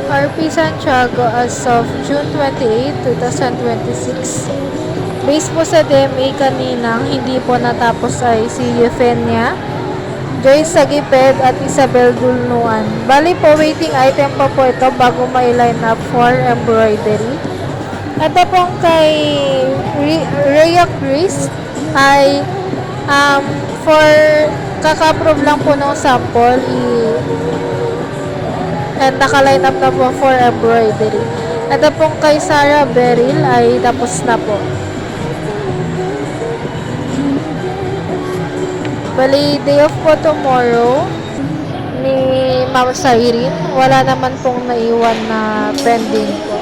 RP Santiago as of June 28, 2026. Based po sa DMA kaninang hindi po natapos ay si Euphenia, Joyce Sagiped at Isabel Dulnuan. Bali po, waiting item pa po ito bago ma-line up for embroidery. Ito pong kay Rhea Chris ay for kaka-approve lang po ng sample and naka-line up na po for embroidery. Ito pong kay Sarah Beryl ay tapos na po. Bali, day off po tomorrow ni Ma'am Cyrene. Wala naman pong naiwan na pending po.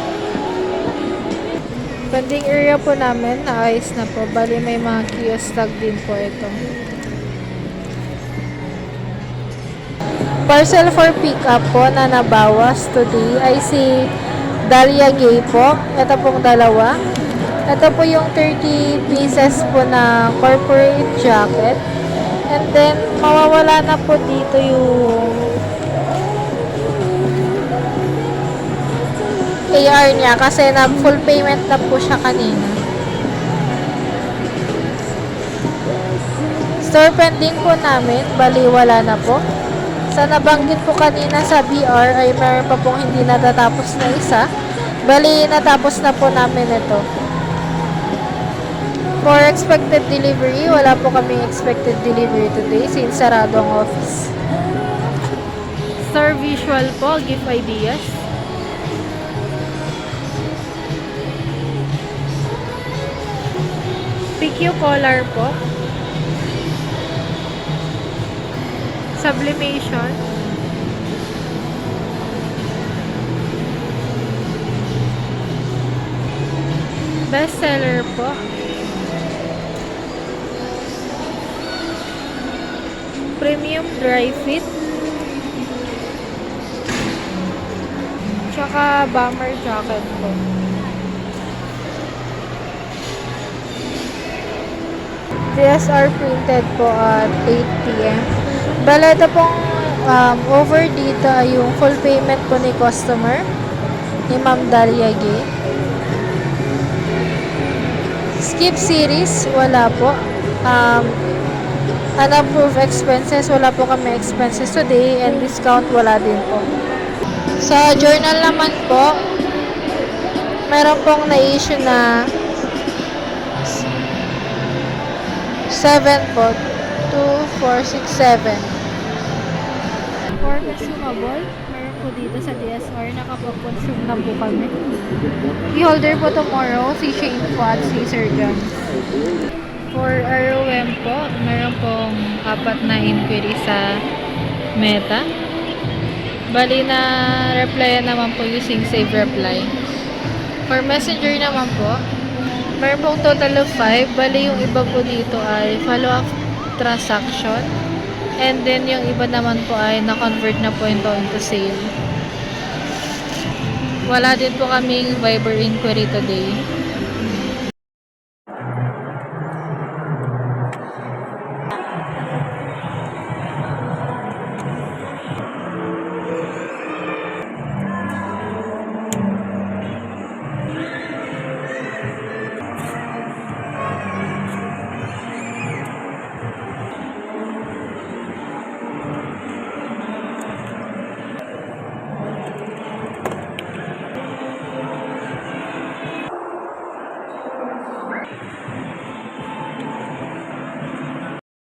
Pending area po namin, naayos na po. Bali, may mga kiosk tag din po ito. Parcel for pick-up po na nabawas today ay si Dahlia Gay po. Ito pong dalawa. Ito po yung 30 pieces po na corporate jacket. And then, mawawala na po dito yung AR niya kasi na full payment na po siya kanina. Store pending po namin, bali wala na po. Sa nabanggit po kanina sa BR ay meron pa pong hindi natatapos na isa. Bali, natapos na po namin ito. For expected delivery, wala po kaming expected delivery today since sarado ang office. Star Visual po, gift ideas. PQ Collar po. Sublimation. Bestseller po. Premium dry fit. Tsaka bomber jacket po. DSR printed po at 8 p.m. Bala, ito pong over dito ay yung full payment po ni customer ni Ma'am Dahlia Gay. Skip series, wala po. Unapproved expenses, wala po kami expenses today, and discount wala din po. Sa journal naman po, meron pong na-issue na 7 po, 2, 4, 6, 7. For consumable, meron po dito sa DSR, nakapag-consume na po kami. I-holder po tomorrow, si Shane po at si Sir John. For ROM po, meron pong 4 na inquiry sa Meta. Bali na replyan naman po using Save Reply. For Messenger naman po, meron pong total of 5. Bali yung iba po dito ay follow-up transaction. And then yung iba naman po ay na-convert na po ito into sale. Wala din po kaming Viber inquiry today.